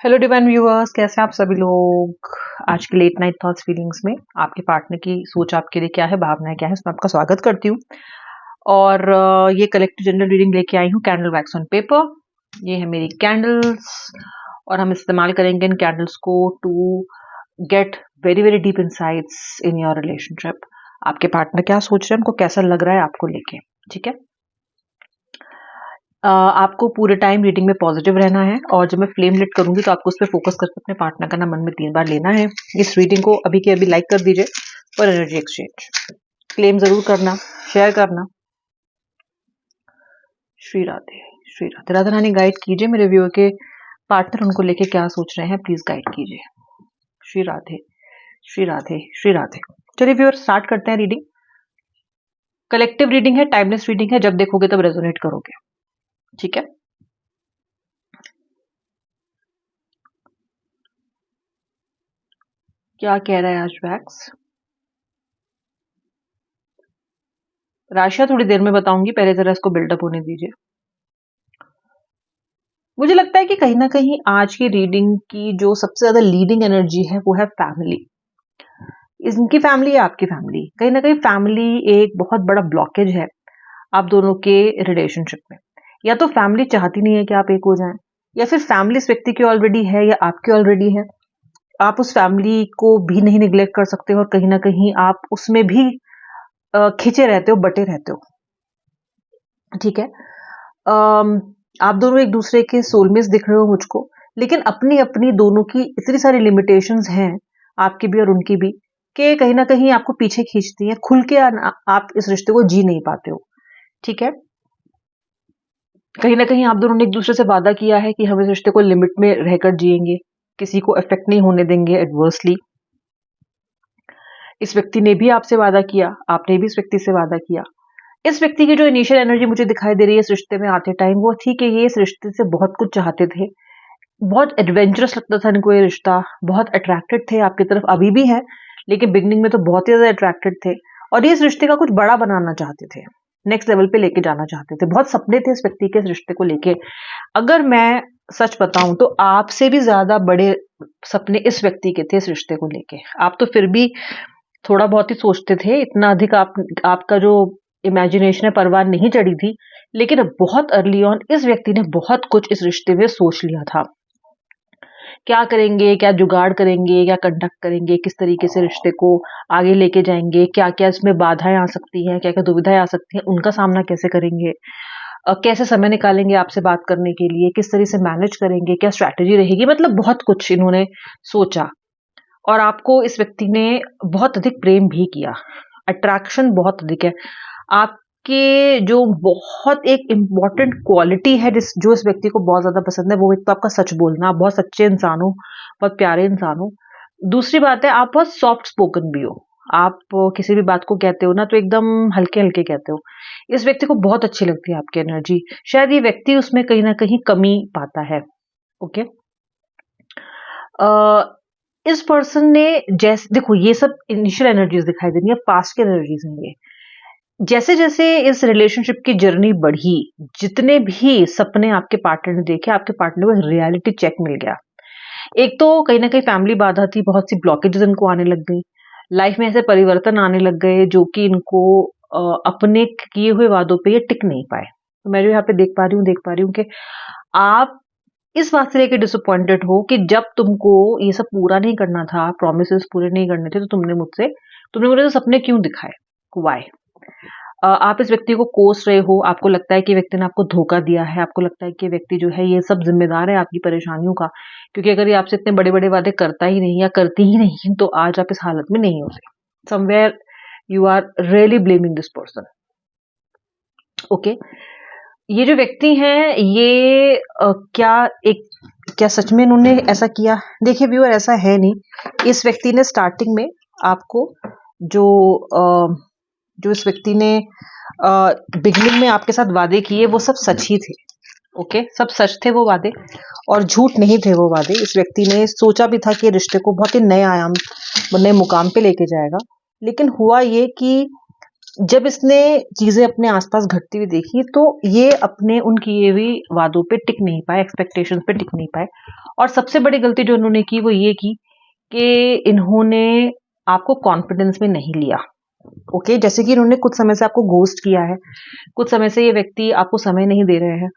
Hello divine viewers, कैसे हैं आप सभी लोग। आज के लेट नाइट थॉट्स फीलिंग्स में आपके पार्टनर की सोच आपके लिए क्या है, भावनाएं क्या है, उसमें आपका स्वागत करती हूँ। और ये कलेक्टिव जनरल रीडिंग लेके आई हूँ कैंडल वैक्स ऑन पेपर। ये है मेरी कैंडल्स और हम इस्तेमाल करेंगे इन कैंडल्स को to get very very deep insights in your relationship. आपके पार्टनर क्या सोच रहे हैं, उनको कैसा लग रहा है आपको लेके, ठीक है। आपको पूरे टाइम रीडिंग में पॉजिटिव रहना है और जब मैं फ्लेम लिट करूंगी तो आपको उस पर फोकस करके अपने पार्टनर का नाम मन में 3 बार लेना है। इस रीडिंग को अभी के अभी लाइक कर दीजिए और एनर्जी एक्सचेंज क्लेम जरूर करना, शेयर करना। श्री राधे, श्री राधे। राधा रानी गाइड कीजिए मेरे व्यूअर के पार्टनर उनको लेके क्या सोच रहे हैं, प्लीज गाइड कीजिए। श्री राधे, श्री राधे, श्री राधे। चलिए व्यूअर स्टार्ट करते हैं रीडिंग। कलेक्टिव रीडिंग है, टाइमलेस रीडिंग है, जब देखोगे तब रेजोनेट करोगे, ठीक है। क्या कह रहा है आज वैक्स? राशिया थोड़ी देर में बताऊंगी, पहले जरा इसको बिल्डअप होने दीजिए। मुझे लगता है कि कहीं ना कहीं आज की रीडिंग की जो सबसे ज्यादा लीडिंग एनर्जी है वो है फैमिली। इनकी फैमिली है, आपकी फैमिली। कहीं ना कहीं फैमिली एक बहुत बड़ा ब्लॉकेज है आप दोनों के रिलेशनशिप में। या तो फैमिली चाहती नहीं है कि आप एक हो जाएं, या फिर फैमिली इस व्यक्ति की ऑलरेडी है या आपकी ऑलरेडी है। आप उस फैमिली को भी नहीं निग्लेक्ट कर सकते और कहीं ना कहीं आप उसमें भी खिंचे रहते हो, बटे रहते हो, ठीक है। आप दोनों एक दूसरे के सोलमेट्स दिख रहे हो मुझको, लेकिन अपनी अपनी दोनों की इतनी सारी लिमिटेशंस हैं, आपकी भी और उनकी भी, कि कहीं ना कहीं आपको पीछे खींचती है। खुल के आप इस रिश्ते को जी नहीं पाते हो, ठीक है। कहीं ना कहीं आप दोनों ने एक दूसरे से वादा किया है कि हम इस रिश्ते को लिमिट में रहकर जिएंगे, किसी को इफेक्ट नहीं होने देंगे एडवर्सली। इस व्यक्ति ने भी आपसे वादा किया, आपने भी इस व्यक्ति से वादा किया। इस व्यक्ति की जो इनिशियल एनर्जी मुझे दिखाई दे रही है इस रिश्ते में आते टाइम, वो थी कि ये इस रिश्ते से बहुत कुछ चाहते थे। बहुत एडवेंचरस लगता था इनको ये रिश्ता, बहुत अट्रैक्टेड थे आपकी तरफ, अभी भी है, लेकिन बिगनिंग में तो बहुत ही ज्यादा अट्रैक्टेड थे। और ये इस रिश्ते का कुछ बड़ा बनाना चाहते थे, नेक्स्ट लेवल पे लेके जाना चाहते थे। बहुत सपने थे इस व्यक्ति के इस रिश्ते को लेके। अगर मैं सच बताऊं तो आपसे भी ज्यादा बड़े सपने इस व्यक्ति के थे इस रिश्ते को लेके। आप तो फिर भी थोड़ा बहुत ही सोचते थे, इतना अधिक आपका जो इमेजिनेशन है परवान नहीं चढ़ी थी। लेकिन बहुत अर्ली ऑन इस व्यक्ति ने बहुत कुछ इस रिश्ते में सोच लिया था। क्या करेंगे, क्या जुगाड़ करेंगे, क्या कंडक्ट करेंगे, किस तरीके से रिश्ते को आगे लेके जाएंगे, क्या क्या इसमें बाधाएं आ सकती हैं, क्या क्या दुविधाएं आ सकती हैं, उनका सामना कैसे करेंगे, कैसे समय निकालेंगे आपसे बात करने के लिए, किस तरह से मैनेज करेंगे, क्या स्ट्रैटेजी रहेगी। मतलब बहुत कुछ इन्होंने सोचा। और आपको इस व्यक्ति ने बहुत अधिक प्रेम भी किया, अट्रैक्शन बहुत अधिक है। आपके जो बहुत एक इम्पॉर्टेंट क्वालिटी है जो इस व्यक्ति को बहुत ज्यादा पसंद है, वो एक तो आपका सच बोलना। आप बहुत सच्चे इंसान हो, बहुत प्यारे इंसान हो। दूसरी बात है, आप बहुत सॉफ्ट स्पोकन भी हो। आप किसी भी बात को कहते हो ना तो एकदम हल्के हल्के कहते हो। इस व्यक्ति को बहुत अच्छी लगती है आपकी एनर्जी। शायद ये व्यक्ति उसमें कहीं ना कहीं कमी पाता है, ओके। इस पर्सन ने जैसे देखो, ये सब इनिशियल एनर्जीज दिखाई दे रही है, पास्ट की एनर्जीज हैं ये। जैसे जैसे इस रिलेशनशिप की जर्नी बढ़ी, जितने भी सपने आपके पार्टनर ने देखे, आपके पार्टनर को रियलिटी चेक मिल गया। एक तो कहीं ना कहीं फैमिली बाधा थी, बहुत सी ब्लॉकेजेस इनको आने लग गई, लाइफ में ऐसे परिवर्तन आने लग गए जो कि इनको अपने किए हुए वादों पे ये टिक नहीं पाए। तो मैं जो यहाँ पे देख पा रही हूँ कि आप इस बात से लेकर डिसअपॉइंटेड हो कि जब तुमको ये सब पूरा नहीं करना था, प्रॉमिसेस पूरे नहीं करने थे, तो तुमने मुझे तो सपने क्यों दिखाए, वाई। आप इस व्यक्ति को कोस रहे हो, आपको लगता है कि व्यक्ति ने आपको धोखा दिया है, आपको लगता है कि व्यक्ति जो है ये सब जिम्मेदार है आपकी परेशानियों का, क्योंकि अगर ये आपसे इतने बड़े बड़े वादे करता ही नहीं या करती ही नहीं तो आज आप इस हालत में नहीं होते। Somewhere you are really blaming this person, okay. ये जो व्यक्ति हैं ये क्या सच में इन्होंने ऐसा किया? देखिए व्यूअर, ऐसा है नहीं। इस व्यक्ति ने स्टार्टिंग में आपको जो इस व्यक्ति ने बिगनिंग में आपके साथ वादे किए वो सब सच ही थे, ओके। सब सच थे वो वादे, और झूठ नहीं थे वो वादे। इस व्यक्ति ने सोचा भी था कि रिश्ते को बहुत ही नए आयाम, नए मुकाम पे लेके जाएगा। लेकिन हुआ ये कि जब इसने चीजें अपने आसपास घटती हुई देखी तो ये अपने उन किए हुए वादों पे टिक नहीं पाए, एक्सपेक्टेशंस पे टिक नहीं पाए। और सबसे बड़ी गलती जो इन्होंने की वो ये की कि इन्होंने आपको कॉन्फिडेंस में नहीं लिया। ओके, जैसे कि इन्होंने कुछ समय से आपको घोस्ट किया है, कुछ समय से ये व्यक्ति आपको समय नहीं दे रहे हैं।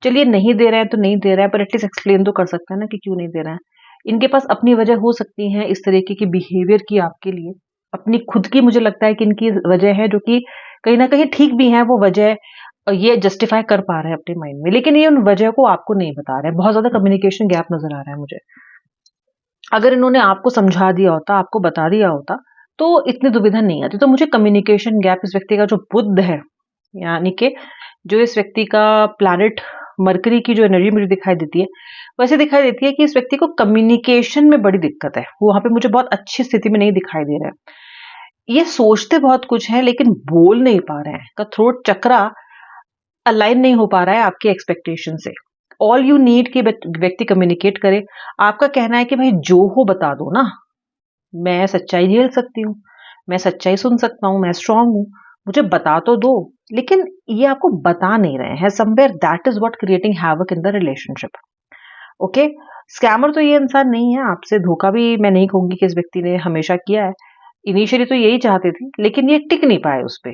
चलिए नहीं दे रहे हैं तो नहीं दे रहे हैं, पर एटलीस्ट एक्सप्लेन तो कर सकते हैं ना कि क्यों नहीं दे रहे हैं। इनके पास अपनी वजह हो सकती है इस तरीके की बिहेवियर की आपके लिए, अपनी खुद की मुझे लगता है कि इनकी वजह है जो कि कहीं ना कहीं ठीक भी है वो वजह, ये जस्टिफाई कर पा रहे हैं अपने माइंड में, लेकिन ये उन वजह को आपको नहीं बता रहे हैं। बहुत ज्यादा कम्युनिकेशन गैप नजर आ रहा है मुझे। अगर इन्होंने आपको समझा दिया होता, आपको बता दिया होता, तो इतनी दुविधा नहीं आती। तो मुझे कम्युनिकेशन गैप इस व्यक्ति का जो बुध है, यानी कि जो इस व्यक्ति का प्लैनेट मरकरी की जो एनर्जी मुझे दिखाई देती है, वैसे दिखाई देती है कि इस व्यक्ति को कम्युनिकेशन में बड़ी दिक्कत है। वो वहां पे मुझे बहुत अच्छी स्थिति में नहीं दिखाई दे रहा है। ये सोचते बहुत कुछ है लेकिन बोल नहीं पा रहे हैं, का थ्रोट चक्रा अलाइन नहीं हो पा रहा है आपके एक्सपेक्टेशन से। ऑल यू नीड कि व्यक्ति कम्युनिकेट करे। आपका कहना है कि भाई जो हो बता दो ना, मैं सच्चाई झेल सकती हूँ, मैं सच्चाई सुन सकता हूँ, मैं स्ट्रांग हूँ, मुझे बता तो दो। लेकिन ये आपको बता नहीं रहे हैं। Somewhere that is what creating havoc in the relationship. Okay, scammer तो ये इंसान नहीं है। आपसे धोखा भी मैं नहीं कहूंगी कि इस व्यक्ति ने हमेशा किया है। इनिशियली तो यही चाहते थे लेकिन ये टिक नहीं पाए उस पे।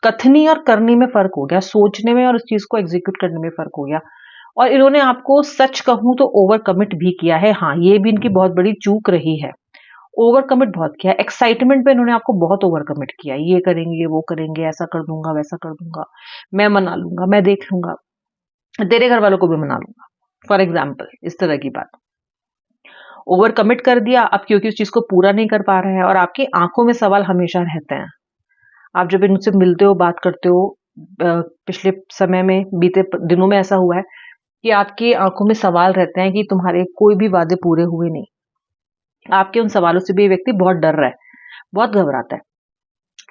कथनी और करनी में फर्क हो गया, सोचने में और उस चीज को एग्जीक्यूट करने में फर्क हो गया। और इन्होंने आपको सच कहूं तो ओवर कमिट भी किया है। हाँ, ये भी इनकी बहुत बड़ी चूक रही है। ओवर कमिट बहुत किया है। एक्साइटमेंट पे इन्होंने आपको बहुत ओवर कमिट किया। ये करेंगे, वो करेंगे, ऐसा कर दूंगा, वैसा कर दूंगा, मैं मना लूंगा, मैं देख लूंगा, तेरे घर वालों को भी मना लूंगा, फॉर एग्जाम्पल इस तरह की बात। ओवर कमिट कर दिया अब, क्योंकि उस चीज को पूरा नहीं कर पा रहे हैं और आपकी आंखों में सवाल हमेशा रहते हैं। आप जब इनसे मिलते हो, बात करते हो, पिछले समय में, बीते दिनों में ऐसा हुआ है कि आपकी आंखों में सवाल रहते हैं कि तुम्हारे कोई भी वादे पूरे हुए नहीं। आपके उन सवालों से भी ये व्यक्ति बहुत डर रहा है, बहुत घबराता है।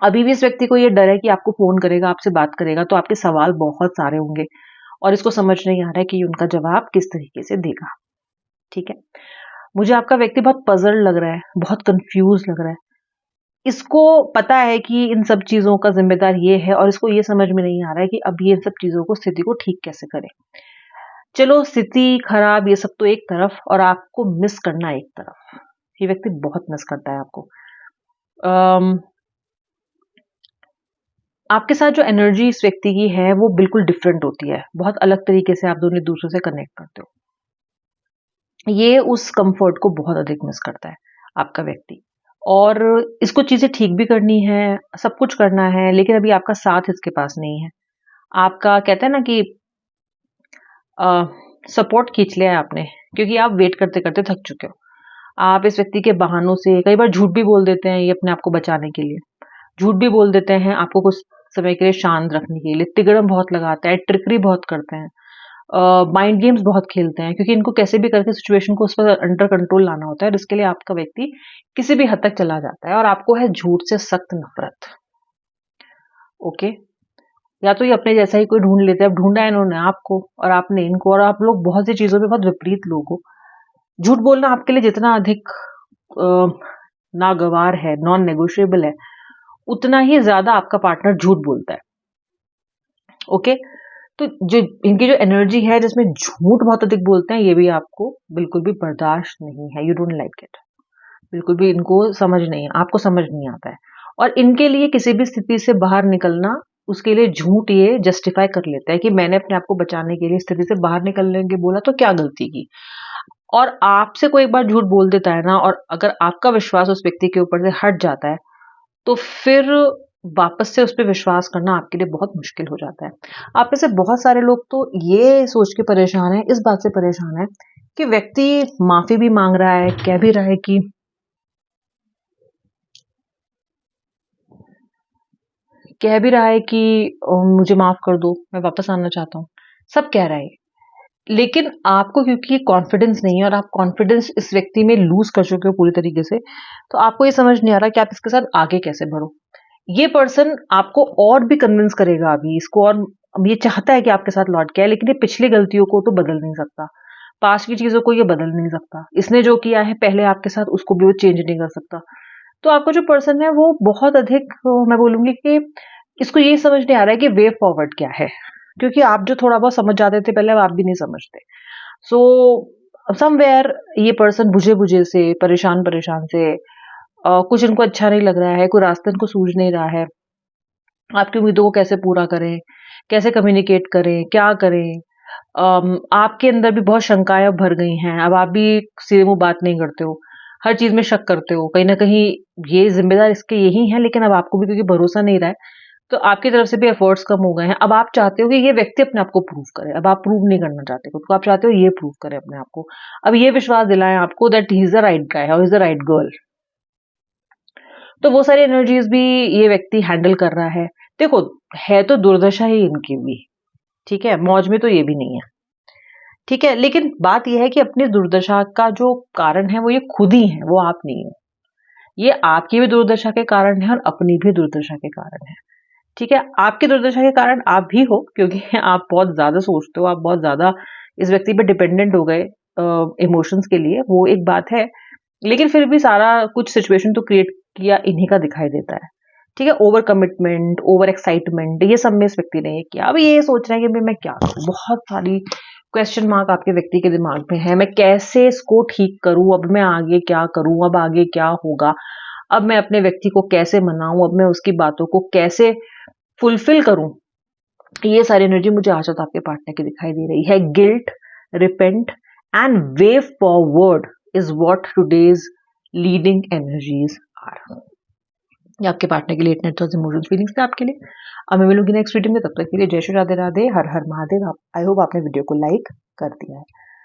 अभी भी इस व्यक्ति को ये डर है कि आपको फोन करेगा, आपसे बात करेगा तो आपके सवाल बहुत सारे होंगे और इसको समझ नहीं आ रहा है कि उनका जवाब किस तरीके से देगा। ठीक है, मुझे आपका व्यक्ति बहुत पजल लग रहा है, बहुत कंफ्यूज लग रहा है। इसको पता है कि इन सब चीजों का जिम्मेदार ये है और इसको ये समझ में नहीं आ रहा है कि अब ये इन सब चीजों को, स्थिति को ठीक कैसे करे। चलो, स्थिति खराब ये सब तो एक तरफ, और आपको मिस करना एक तरफ। ये व्यक्ति बहुत मिस करता है आपको। आपके साथ जो एनर्जी इस व्यक्ति की है वो बिल्कुल डिफरेंट होती है। बहुत अलग तरीके से आप दोनों एक दूसरे से कनेक्ट करते हो। ये उस कंफर्ट को बहुत अधिक मिस करता है आपका व्यक्ति। और इसको चीजें ठीक भी करनी है, सब कुछ करना है, लेकिन अभी आपका साथ इसके पास नहीं है। आपका, कहते हैं ना कि सपोर्ट खींच लिया है आपने, क्योंकि आप वेट करते करते थक चुके हो। आप इस व्यक्ति के बहानों से कई बार झूठ भी बोल देते हैं, ये अपने आप को बचाने के लिए झूठ भी बोल देते हैं, आपको कुछ समय के लिए शांत रखने के लिए। तिगड़म बहुत लगाता है, ट्रिकरी बहुत करते हैं, माइंड गेम्स बहुत खेलते हैं, क्योंकि इनको कैसे भी करके सिचुएशन को उस पर अंडर कंट्रोल लाना होता है और इसके लिए आपका व्यक्ति किसी भी हद तक चला जाता है। और आपको है झूठ से सख्त नफरत। ओके, या तो ये अपने जैसा ही कोई ढूंढ लेते हैं। अब ढूंढा है इन्होंने आपको और आपने इनको, और आप लोग बहुत सी चीजों में बहुत विपरीत लोग हो। झूठ बोलना आपके लिए जितना अधिक नागवार है, नॉन नेगोशिएबल है, उतना ही ज्यादा आपका पार्टनर झूठ बोलता है। ओके, तो जो इनकी जो एनर्जी है जिसमें झूठ बहुत अधिक बोलते हैं, ये भी आपको बिल्कुल भी बर्दाश्त नहीं है। You don't like it. बिल्कुल भी इनको समझ नहीं, आपको समझ नहीं आता है। और इनके लिए किसी भी स्थिति से बाहर निकलना, उसके लिए झूठ ये जस्टिफाई कर लेता है कि मैंने अपने आप को बचाने के लिए स्थिति से बाहर निकलने के बोला तो क्या गलती की। और आपसे कोई एक बार झूठ बोल देता है ना, और अगर आपका विश्वास उस व्यक्ति के ऊपर से हट जाता है तो फिर वापस से उस पर विश्वास करना आपके लिए बहुत मुश्किल हो जाता है। आप में से बहुत सारे लोग तो ये सोच के परेशान है, इस बात से परेशान है कि व्यक्ति माफी भी मांग रहा है, कह भी रहा है कि मुझे माफ कर दो, मैं वापस आना चाहता हूँ, सब कह रहा है। लेकिन आपको क्योंकि कॉन्फिडेंस नहीं है और आप कॉन्फिडेंस इस व्यक्ति में लूज कर चुके हो पूरी तरीके से, तो आपको ये समझ नहीं आ रहा कि आप इसके साथ आगे कैसे बढ़ो। ये पर्सन आपको और भी कन्विंस करेगा अभी इसको, और ये चाहता है कि आपके साथ लौट के आए, लेकिन ये पिछली गलतियों को तो बदल नहीं सकता, पास्ट की चीजों को ये बदल नहीं सकता। इसने जो किया है पहले आपके साथ, उसको भी वो चेंज नहीं कर सकता। तो आपका जो पर्सन है वो बहुत अधिक, मैं बोलूंगी कि इसको ये समझ नहीं आ रहा है कि वे फॉरवर्ड क्या है, क्योंकि आप जो थोड़ा बहुत समझ जाते थे पहले, अब आप भी नहीं समझते। सो समवेयर ये पर्सन बुझे बुझे से, परेशान परेशान से, कुछ इनको अच्छा नहीं लग रहा है, कोई रास्ता इनको सूझ नहीं रहा है, आपकी उम्मीदों को कैसे पूरा करें, कैसे कम्युनिकेट करें, क्या करें। आपके अंदर भी बहुत शंकाएं अब भर गई हैं, अब आप भी सीधे मुंह बात नहीं करते हो, हर चीज में शक करते हो, कहीं ना कहीं ये जिम्मेदार इसके यही है, लेकिन अब आपको भी क्योंकि भरोसा नहीं रहा है, तो आपकी तरफ से भी एफर्ट्स कम हो गए हैं। अब आप चाहते हो कि ये व्यक्ति अपने आप को प्रूव करे, अब आप प्रूव नहीं करना चाहते खुद को, आप चाहते हो ये प्रूव करे अपने आप को, अब ये विश्वास दिलाएं आपको that he is the right guy और इज द राइट गर्ल। तो वो सारी एनर्जीज भी ये व्यक्ति हैंडल कर रहा है। देखो, है तो दुर्दशा ही इनकी भी, ठीक है, मौज में तो ये भी नहीं है, ठीक है, लेकिन बात यह है कि अपनी दुर्दशा का जो कारण है वो ये खुद ही है, वो आप नहीं हो। ये आपकी भी दुर्दशा के कारण है और अपनी भी दुर्दशा के कारण है, ठीक है। आपकी दुर्दशा के कारण आप भी हो, क्योंकि आप बहुत ज्यादा सोचते हो, आप बहुत ज्यादा इस व्यक्ति पे डिपेंडेंट हो गए इमोशंस के लिए, वो एक बात है, लेकिन फिर भी सारा कुछ सिचुएशन तो क्रिएट किया इन्हीं का दिखाई देता है, ठीक है। ओवर कमिटमेंट, ओवर एक्साइटमेंट, ये सब में इस व्यक्ति ने किया। अब ये सोच रहे हैं कि भाई मैं क्या करूं, बहुत सारी क्वेश्चन मार्क आपके व्यक्ति के दिमाग में है, मैं कैसे इसको ठीक करूं, अब मैं आगे क्या करूं, अब आगे क्या होगा, अब मैं अपने व्यक्ति को कैसे मनाऊं, अब मैं उसकी बातों को कैसे फुलफिल करूं। ये सारी एनर्जी मुझे आज तक आपके पार्टनर की दिखाई दे रही है। Guilt, repent and way forward is what today's leading energies are. ये आपके पार्टनर के लिए इतने इमोशंस फीलिंग्स थे आपके लिए। अब मैं मिलूंगी नेक्स्ट वीडियो में, तब तक के लिए जय श्री राधे राधे, हर हर महादेव। आई होप आपने वीडियो को लाइक कर दिया है।